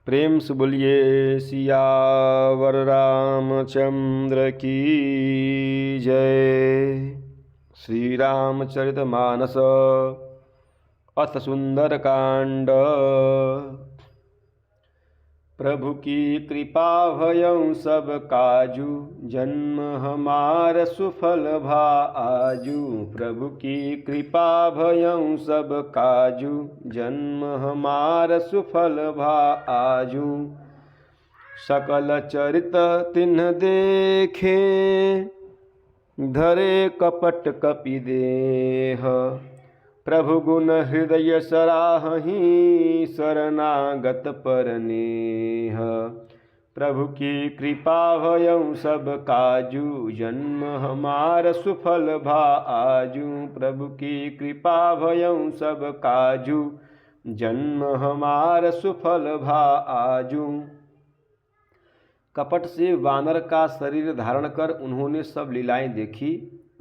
प्रेम से बोलिए सियावर रामचंद्र की जय। श्री रामचरितमानस अथ सुंदर कांड। प्रभु की कृपा भयं सब काजू, जन्म हमार सुफल भा आजू। प्रभु की कृपा भयं सब काजू, जन्म हमार सुफल भा आजू। सकल चरित तिन्ह देखे, धरे कपट कपि देह। प्रभु गुण हृदय सराहहि, शरणागत पर नेह। प्रभु की कृपा भयं सब काजू, जन्म हमार सुफल भा आजू। प्रभु की कृपा भयं सब काजू, जन्म हमार सुफल भा आजू। कपट से वानर का शरीर धारण कर उन्होंने सब लीलाएं देखी।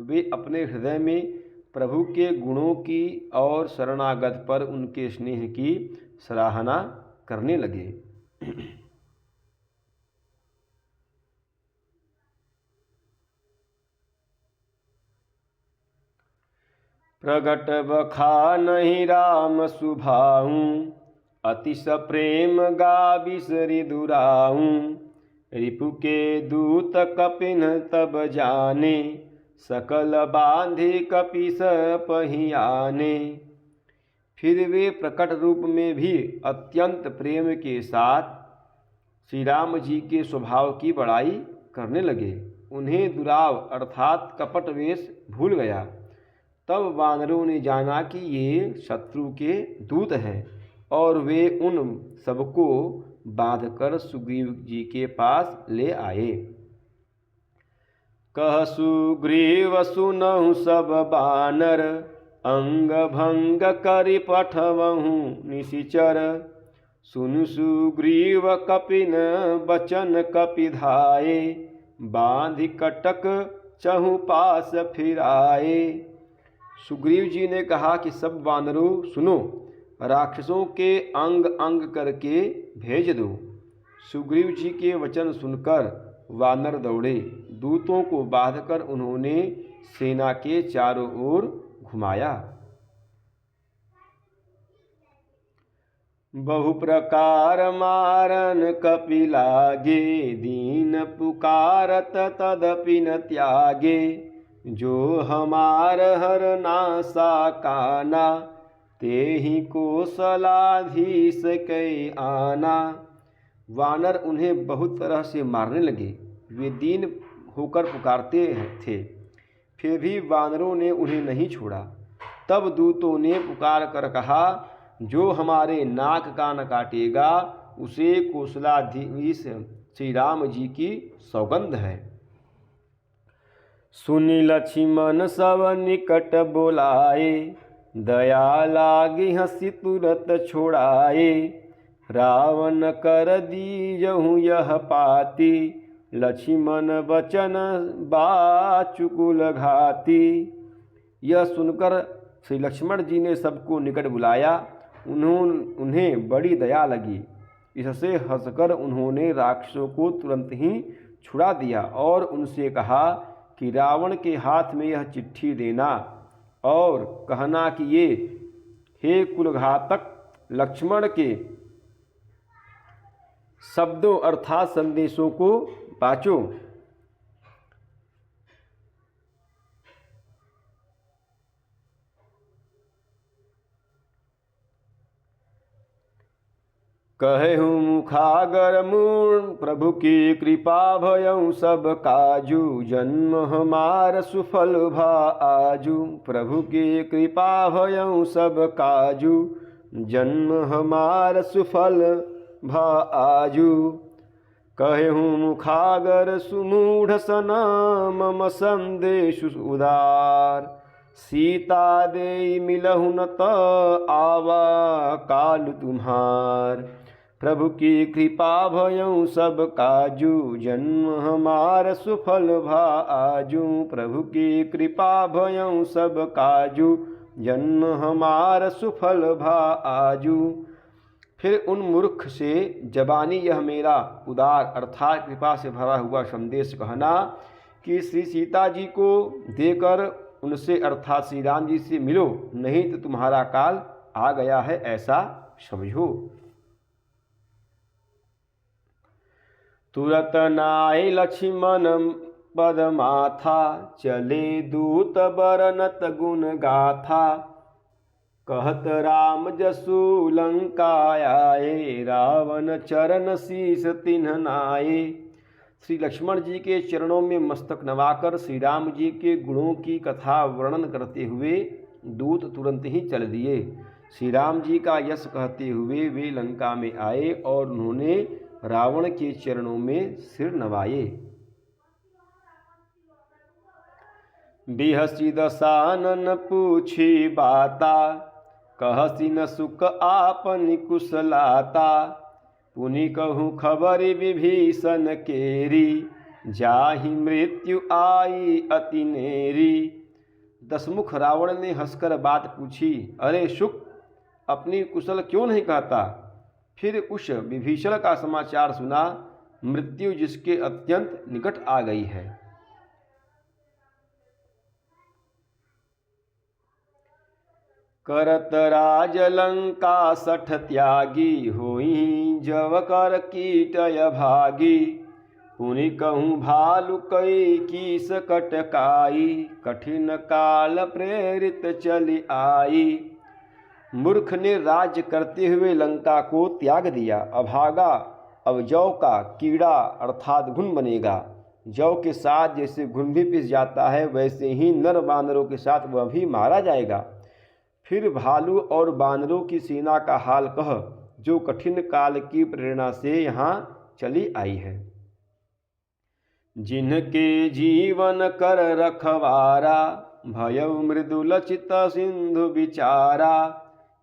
वे अपने हृदय में प्रभु के गुणों की और शरणागत पर उनके स्नेह की सराहना करने लगे। प्रगट बखानहि राम सुभाऊं, अतिश प्रेम गाबिसरि दुराऊं। रिपु के दूत कपिन तब जाने, सकल बांधे कपीस पहियाने। फिर वे प्रकट रूप में भी अत्यंत प्रेम के साथ श्री राम जी के स्वभाव की बड़ाई करने लगे। उन्हें दुराव अर्थात कपट वेश भूल गया। तब वानरों ने जाना कि ये शत्रु के दूत हैं और वे उन सबको बांधकर सुग्रीव जी के पास ले आए। कह सुग्रीव सुनहु सब बानर, अंग भंग करि पठवहु निशिचर। सुनु सुग्रीव कपिन बचन कपिधाये, बांधि कटक चहु पास फिराए। सुग्रीव जी ने कहा कि सब वानरों सुनो, राक्षसों के अंग अंग करके भेज दो। सुग्रीव जी के वचन सुनकर वानर दौड़े। दूतों को बांधकर उन्होंने सेना के चारों ओर घुमाया। बहु प्रकार मारन कपि लागे, दीन पुकारत तदपि न त्यागे। जो हमार हर नासा काना, तेहि कौशलाधीश कै आना। वानर उन्हें बहुत तरह से मारने लगे। वे दीन होकर पुकारते थे, फिर भी वानरों ने उन्हें नहीं छोड़ा। तब दूतों ने पुकार कर कहा, जो हमारे नाक कान काटेगा उसे कौशलाधीश श्री राम जी की सौगंध है। सुनि लक्ष्मण सब निकट बोलाए, दया लागी हंसी तुरत छोड़ाए। रावण कर दीजहु यह पाती, लक्ष्मण वचन बाचुकुल घाती। यह सुनकर श्री लक्ष्मण जी ने सबको निकट बुलाया। उन्हें बड़ी दया लगी। इससे हंसकर उन्होंने राक्षसों को तुरंत ही छुड़ा दिया और उनसे कहा कि रावण के हाथ में यह चिट्ठी देना और कहना कि ये हे कुलघातक लक्ष्मण के शब्दों अर्थात संदेशों को बाँचो। कहेहु मुखागर मूर्ण, प्रभु की कृपा भयं सब काजू। जन्म हमार सुफल भा आजू। प्रभु की कृपा भयं सब काजू, जन्म हमार सुफल भा आजू। कहेहु मुखागर सुमूढ़ सना, मम संदेश उदार। सीता दे मिलहु न त आवा काल तुम्हार। प्रभु की कृपा भयं सब काजू, जन्म हमार सुफल भा आजू। प्रभु की कृपा भयं सब काजू, जन्म हमार सुफल भा आजू। फिर उन मूर्ख से जबानी यह मेरा उदार अर्थात कृपा से भरा हुआ संदेश कहना कि श्री सीता जी को देकर उनसे अर्थात श्री राम जी से मिलो, नहीं तो तुम्हारा काल आ गया है ऐसा समझो। तुरत नाय लक्ष्मण पद माथा, चले दूत बरनत गुण गाथा। कहत राम जसु लंका आए, रावण चरण शीस तिन्ह नाये। श्री लक्ष्मण जी के चरणों में मस्तक नवाकर श्री राम जी के गुणों की कथा वर्णन करते हुए दूत तुरंत ही चल दिए। श्री राम जी का यश कहते हुए वे लंका में आए और उन्होंने रावण के चरणों में सिर नवाए। बिहसी दसानन पूछी बाता, कहसी न सुख आपन कुशलाता। पुनि कहूँ खबर विभीषण केरी, जाहि मृत्यु आई अति नेरी। दसमुख रावण ने हंसकर बात पूछी, अरे शुक, अपनी कुशल क्यों नहीं कहता। फिर उस विभीषण का समाचार सुना, मृत्यु जिसके अत्यंत निकट आ गई है। करत राज लंका सठ त्यागी, होई जव कर कीटय भागी। पुनि कहूँ भालु कई कीस कटकाई, कठिन काल प्रेरित चली आई। मूर्ख ने राज्य करते हुए लंका को त्याग दिया, अभागा अब जौ का कीड़ा अर्थात घुन बनेगा। जौ के साथ जैसे घुन भी पिस जाता है, वैसे ही नर बानरों के साथ वह भी मारा जाएगा। फिर भालू और बानरों की सेना का हाल कह, जो कठिन काल की प्रेरणा से यहाँ चली आई है। जिनके जीवन कर रखवारा, भयउ मृदुल चित सिंधु विचारा।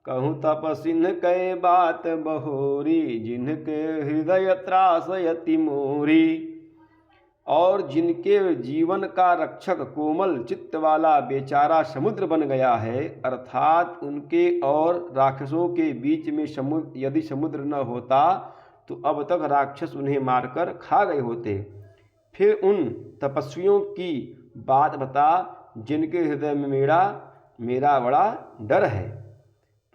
कहूँ तपसिन कै बात बहोरी, जिनके हृदय त्रास यति मोरी। और जिनके जीवन का रक्षक कोमल चित्त वाला बेचारा समुद्र बन गया है, अर्थात उनके और राक्षसों के बीच में यदि समुद्र न होता तो अब तक राक्षस उन्हें मारकर खा गए होते। फिर उन तपस्वियों की बात बता, जिनके हृदय में मेरा बड़ा डर है।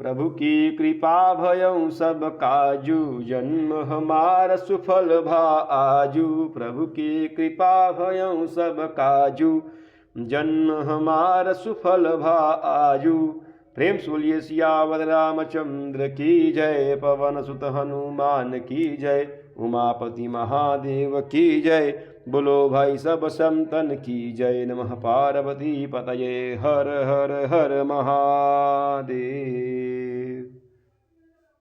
प्रभु की कृपा भयउ सब काजू, जन्म हमार सुफल भा आजू। प्रभु की कृपा भयउ सब काजू, जन्म हमार सुफल भा आजू। प्रेम से बोलिए सियावर रामचंद्र की जय, पवन सुत हनुमान की जय, उमापति महादेव की जय। बोलो भाई सब संतन की जय। नमः पार्वती पतये, हर हर हर महादेव।